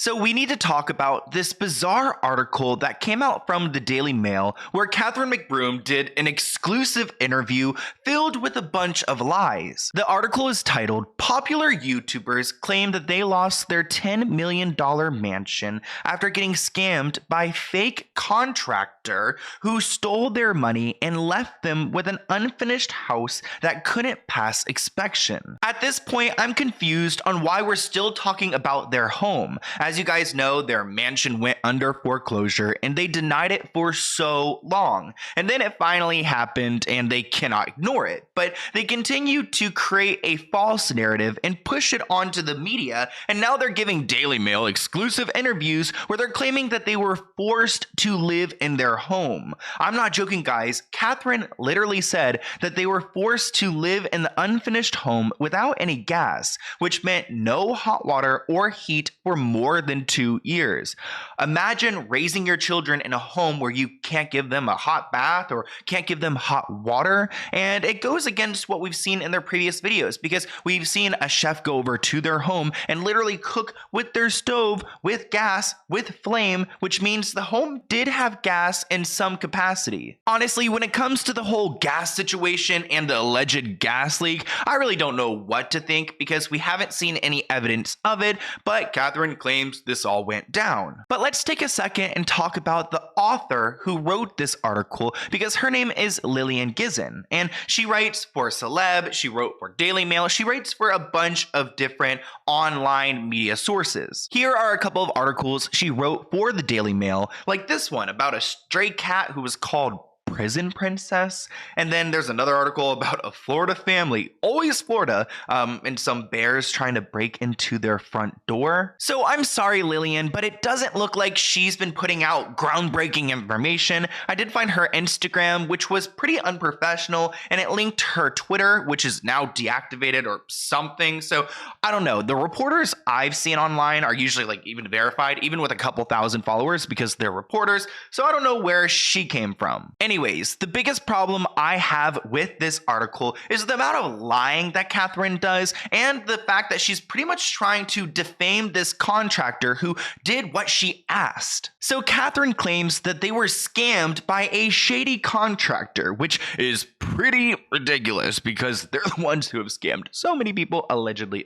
So we need to talk about this bizarre article that came out from the Daily Mail where Catherine McBroom did an exclusive interview filled with a bunch of lies. The article is titled, "Popular YouTubers Claim That They Lost Their $10 million Mansion After Getting Scammed by Fake Contractor Who Stole Their Money and Left Them with an Unfinished House That Couldn't Pass Inspection." At this point, I'm confused on why we're still talking about their home. As you guys know, their mansion went under foreclosure and they denied it for so long. And then it finally happened and they cannot ignore it. But they continue to create a false narrative and push it onto the media. And now they're giving Daily Mail exclusive interviews where they're claiming that they were forced to live in their home. I'm not joking, guys. Catherine literally said that they were forced to live in the unfinished home without any gas, which meant no hot water or heat for more than 2 years. Imagine raising your children in a home where you can't give them a hot bath or can't give them hot water. And it goes against what we've seen in their previous videos because we've seen a chef go over to their home and literally cook with their stove, with gas, with flame, which means the home did have gas in some capacity. Honestly, when it comes to the whole gas situation and the alleged gas leak, I really don't know what to think because we haven't seen any evidence of it, but Catherine claims this all went down. But let's take a second and talk about the author who wrote this article because her name is Lillian Gizon and she writes for Celeb, she wrote for Daily Mail, she writes for a bunch of different online media sources. Here are a couple of articles she wrote for the Daily Mail, like this one about a stray cat who was called Prison Princess. And then there's another article about a Florida family, always Florida, and some bears trying to break into their front door. So I'm sorry, Lillian, but it doesn't look like she's been putting out groundbreaking information. I did find her Instagram, which was pretty unprofessional, and it linked her Twitter, which is now deactivated or something. So I don't know. The reporters I've seen online are usually like even verified, even with a couple thousand followers because they're reporters. So I don't know where she came from. Anyways, the biggest problem I have with this article is the amount of lying that Catherine does and the fact that she's pretty much trying to defame this contractor who did what she asked. So Catherine claims that they were scammed by a shady contractor, which is pretty ridiculous because they're the ones who have scammed so many people, allegedly.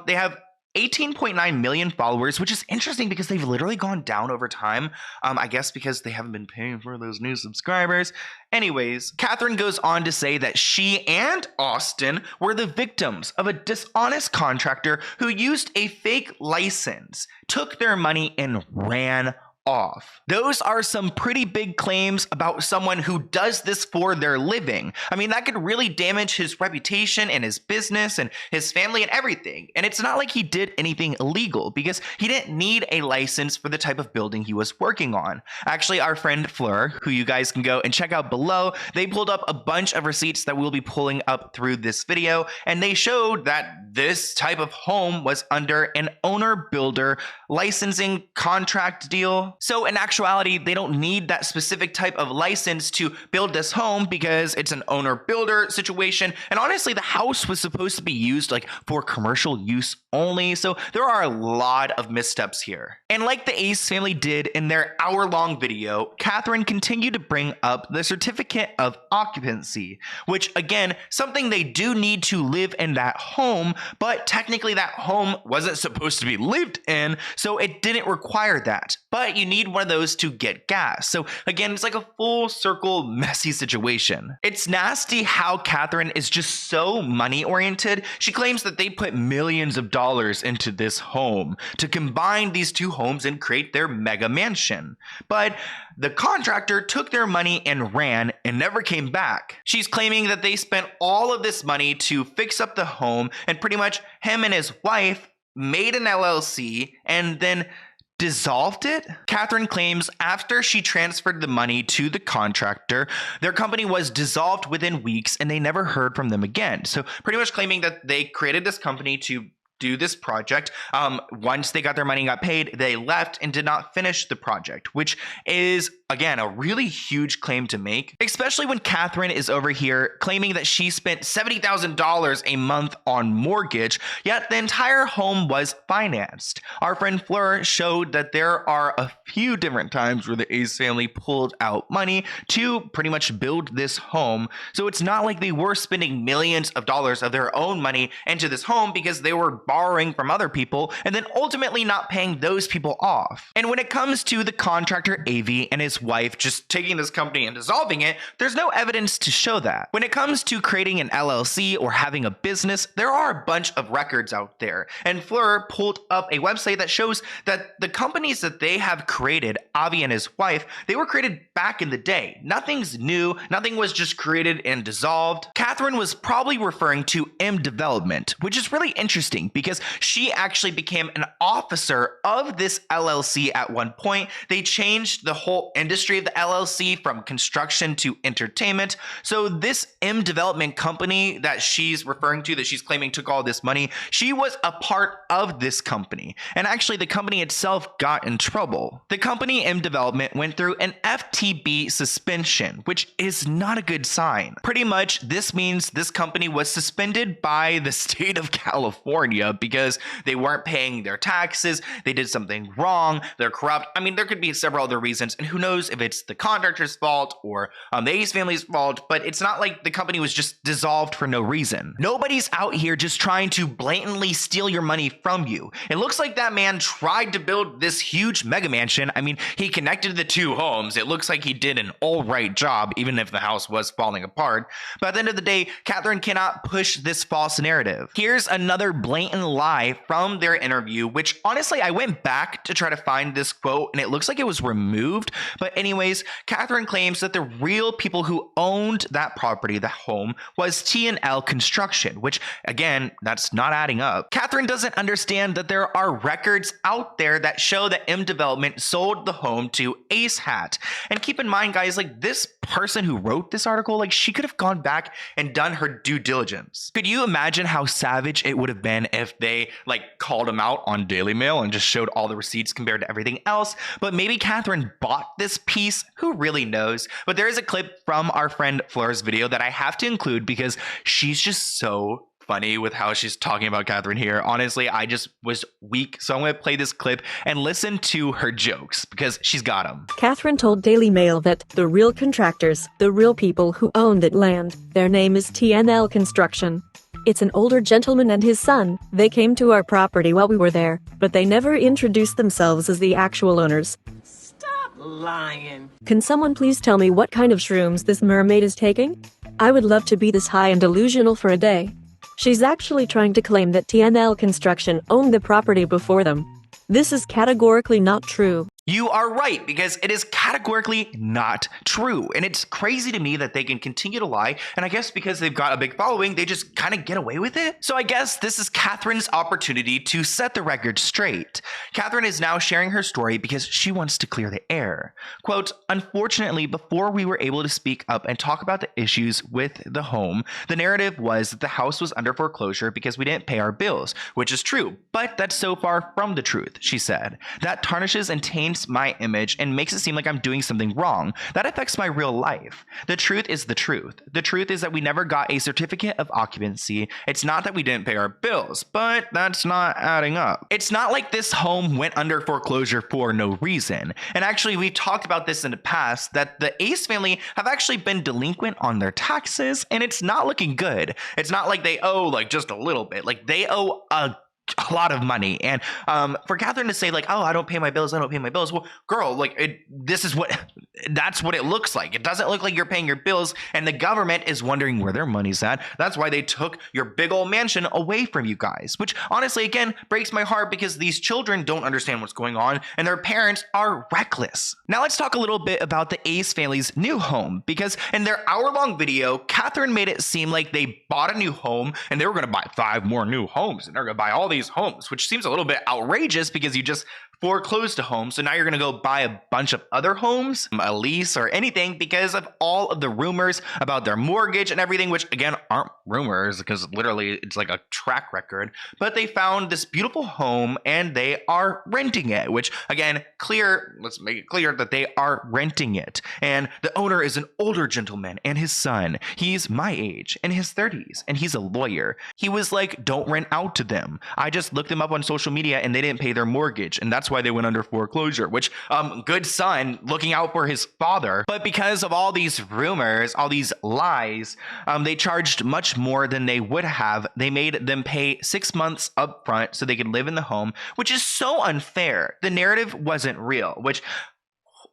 They have 18.9 million followers, which is interesting because they've literally gone down over time. I guess because they haven't been paying for those new subscribers. Anyways, Catherine goes on to say that she and Austin were the victims of a dishonest contractor who used a fake license, took their money, and ran off. Those are some pretty big claims about someone who does this for their living. I mean, that could really damage his reputation and his business and his family and everything. And it's not like he did anything illegal because he didn't need a license for the type of building he was working on. Actually, our friend Fleur, who you guys can go and check out below, they pulled up a bunch of receipts that we'll be pulling up through this video, and they showed that this type of home was under an owner-builder licensing contract deal. So in actuality, they don't need that specific type of license to build this home because it's an owner-builder situation. And honestly, the house was supposed to be used like for commercial use only. So there are a lot of missteps here. And like the Ace family did in their hour-long video, Catherine continued to bring up the certificate of occupancy, which again, something they do need to live in that home, but technically that home wasn't supposed to be lived in, so it didn't require that. But you need one of those to get gas. So again, it's like a full circle messy situation. It's nasty how Catherine is just so money oriented. She claims that they put millions of dollars into this home to combine these two homes and create their mega mansion. But the contractor took their money and ran and never came back. She's claiming that they spent all of this money to fix up the home, and pretty much him and his wife made an LLC and then dissolved it. Catherine claims after she transferred the money to the contractor, their company was dissolved within weeks and they never heard from them again. So pretty much claiming that they created this company to do this project. Once they got their money and got paid, they left and did not finish the project, which is, again, a really huge claim to make, especially when Catherine is over here claiming that she spent $70,000 a month on mortgage, yet the entire home was financed. Our friend Fleur showed that there are a few different times where the Ace family pulled out money to pretty much build this home. So it's not like they were spending millions of dollars of their own money into this home because they were borrowing from other people and then ultimately not paying those people off. And when it comes to the contractor AV and his wife just taking this company and dissolving it, there's no evidence to show that. When it comes to creating an LLC or having a business, there are a bunch of records out there. And Fleur pulled up a website that shows that the companies that they have created, Avi and his wife, they were created back in the day. Nothing's new. Nothing was just created and dissolved. Catherine was probably referring to M Development, which is really interesting because she actually became an officer of this LLC at one point. They changed the whole industry of the LLC from construction to entertainment. So this M Development company that she's referring to, that she's claiming took all this money, she was a part of this company. And actually the company itself got in trouble. The company M Development went through an FTB suspension, which is not a good sign. Pretty much this means this company was suspended by the state of California because they weren't paying their taxes, they did something wrong, they're corrupt. I mean, there could be several other reasons, and who knows if it's the contractor's fault or the Ace family's fault, but it's not like the company was just dissolved for no reason. Nobody's out here just trying to blatantly steal your money from you. It looks like that man tried to build this huge mega mansion. I mean, he connected the two homes. It looks like he did an all right job, even if the house was falling apart. But at the end of the day, Catherine cannot push this false narrative. Here's another blatant lie from their interview, which honestly, I went back to try to find this quote and it looks like it was removed. But anyways, Catherine claims that the real people who owned that property, the home, was T&L Construction, which again, that's not adding up. Catherine doesn't understand that there are records out there that show that M Development sold the home to Ace Hat. And keep in mind, guys, like this person who wrote this article, like she could have gone back and done her due diligence. Could you imagine how savage it would have been if they like called him out on DailyMail and just showed all the receipts compared to everything else? But maybe Catherine bought this piece. Who really knows? But there is a clip from our friend Fleur's video that I have to include because she's just so funny with how she's talking about Catherine here. Honestly, I just was weak, so I'm going to play this clip and listen to her jokes because she's got them. Catherine told Daily Mail that the real contractors, the real people who own that land, their name is TNL Construction. It's an older gentleman and his son. They came to our property while we were there, but they never introduced themselves as the actual owners. Stop lying. Can someone please tell me what kind of shrooms this mermaid is taking? I would love to be this high and delusional for a day. She's actually trying to claim that TNL Construction owned the property before them. This is categorically not true. You are right, because it is categorically not true. And it's crazy to me that they can continue to lie. And I guess because they've got a big following, they just kind of get away with it. So I guess this is Catherine's opportunity to set the record straight. Catherine is now sharing her story because she wants to clear the air. Quote, unfortunately, before we were able to speak up and talk about the issues with the home, the narrative was that the house was under foreclosure because we didn't pay our bills, which is true. But that's so far from the truth, she said. That tarnishes and taints my image and makes it seem like I'm doing something wrong. That affects my real life. The truth is the truth. The truth is that we never got a certificate of occupancy. It's not that we didn't pay our bills, but that's not adding up. It's not like this home went under foreclosure for no reason. And actually, we've talked about this in the past, that the Ace family have actually been delinquent on their taxes, and it's not looking good. It's not like they owe like just a little bit. Like they owe a lot of money. And for Catherine to say like, oh, I don't pay my bills, well, girl, like that's what it looks like. It doesn't look like you're paying your bills, and the government is wondering where their money's at. That's why they took your big old mansion away from you guys, which honestly, again, breaks my heart because these children don't understand what's going on and their parents are reckless. Now let's talk a little bit about the Ace family's new home, because in their hour-long video, Catherine made it seem like they bought a new home and they were going to buy 5 more new homes and they're going to buy all these homes, which seems a little bit outrageous because you just foreclosed a home. So now you're going to go buy a bunch of other homes, a lease or anything because of all of the rumors about their mortgage and everything, which again aren't rumors because literally it's like a track record. But they found this beautiful home and they are renting it, which again, let's make it clear that they are renting it. And the owner is an older gentleman and his son. He's my age, in his 30s, and he's a lawyer. He was like, don't rent out to them. I just looked them up on social media and they didn't pay their mortgage. And that's why they went under foreclosure, which good son looking out for his father. But because of all these rumors, all these lies, they charged much more than they would have. They made them pay 6 months up front so they could live in the home, which is so unfair. The narrative wasn't real, which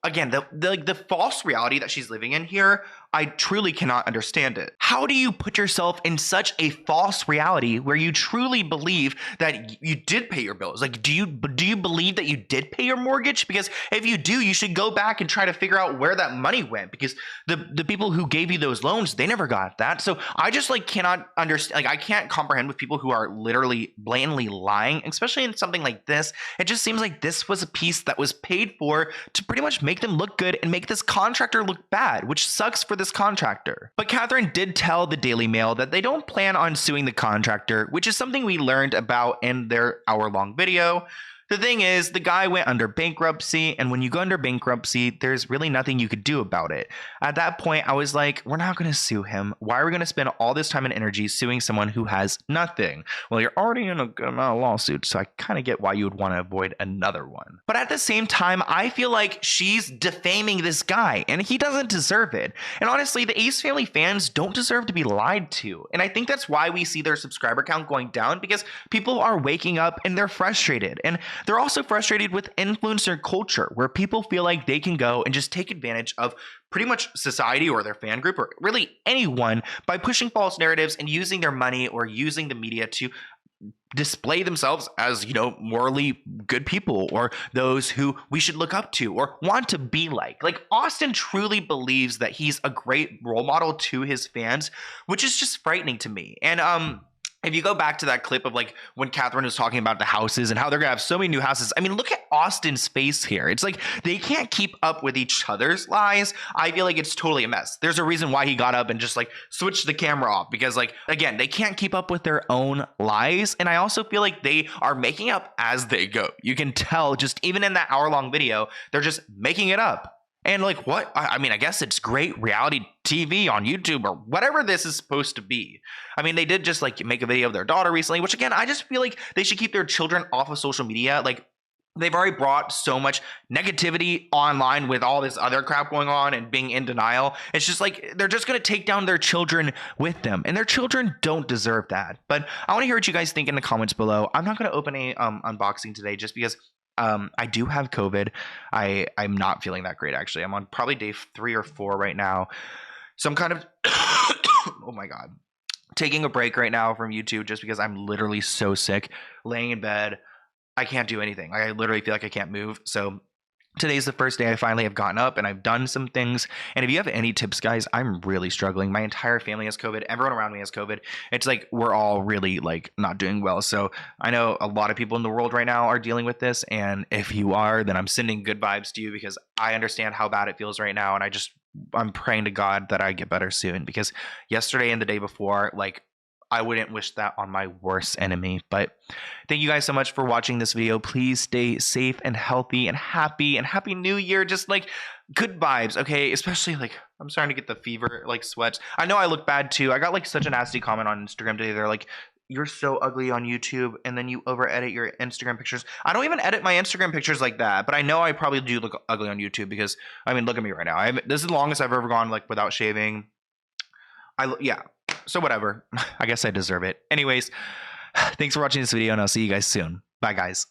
again, the false reality that she's living in here, I truly cannot understand it. How do you put yourself in such a false reality where you truly believe that you did pay your bills? Like, do you believe that you did pay your mortgage? Because if you do, you should go back and try to figure out where that money went, because the people who gave you those loans, they never got that. So I just like cannot understand, like I can't comprehend with people who are literally blatantly lying, especially in something like this. It just seems like this was a piece that was paid for to pretty much make them look good and make this contractor look bad, which sucks for this contractor. But Catherine did tell the Daily Mail that they don't plan on suing the contractor, which is something we learned about in their hour-long video. The thing is, the guy went under bankruptcy, and when you go under bankruptcy, there's really nothing you could do about it. At that point, I was like, we're not going to sue him. Why are we going to spend all this time and energy suing someone who has nothing? Well, you're already in a good amount of lawsuits, so I kind of get why you would want to avoid another one. But at the same time, I feel like she's defaming this guy, and he doesn't deserve it. And honestly, the Ace Family fans don't deserve to be lied to. And I think that's why we see their subscriber count going down, because people are waking up and they're frustrated. And they're also frustrated with influencer culture, where people feel like they can go and just take advantage of pretty much society or their fan group or really anyone by pushing false narratives and using their money or using the media to display themselves as, you know, morally good people or those who we should look up to or want to be like. Like, Austin truly believes that he's a great role model to his fans, which is just frightening to me. And if you go back to that clip of like when Catherine was talking about the houses and how they're gonna have so many new houses, I mean, look at Austin's face here. It's like they can't keep up with each other's lies. I feel like it's totally a mess. There's a reason why he got up and just like switched the camera off, because like, again, they can't keep up with their own lies. And I also feel like they are making up as they go. You can tell just even in that hour-long video, they're just making it up. And like, what? I mean, I guess it's great reality TV on YouTube or whatever this is supposed to be. I mean, they did just like make a video of their daughter recently, which again, I just feel like they should keep their children off of social media. Like, they've already brought so much negativity online with all this other crap going on and being in denial. It's just like they're just going to take down their children with them, and their children don't deserve that. But I want to hear what you guys think in the comments below. I'm not going to open a unboxing today just because I do have COVID. I'm not feeling that great, actually. I'm on probably day 3 or 4 right now. So I'm kind of, oh my God, taking a break right now from YouTube just because I'm literally so sick, laying in bed. I can't do anything. I literally feel like I can't move. So today's the first day I finally have gotten up and I've done some things. And if you have any tips, guys, I'm really struggling. My entire family has COVID. Everyone around me has COVID. It's like we're all really like not doing well. So I know a lot of people in the world right now are dealing with this. And if you are, then I'm sending good vibes to you, because I understand how bad it feels right now. And I'm praying to God that I get better soon, because yesterday and the day before, like, I wouldn't wish that on my worst enemy. But thank you guys so much for watching this video. Please stay safe and healthy and happy new year. Just like good vibes, okay? Especially like I'm starting to get the fever, like sweats. I know I look bad too. I got like such a nasty comment on Instagram today. They're like, you're so ugly on YouTube, and then you over edit your Instagram pictures. I don't even edit my Instagram pictures like that, but I know I probably do look ugly on YouTube because, I mean, look at me right now. This is the longest I've ever gone like without shaving. Yeah. So whatever. I guess I deserve it. Anyways, thanks for watching this video, and I'll see you guys soon. Bye, guys.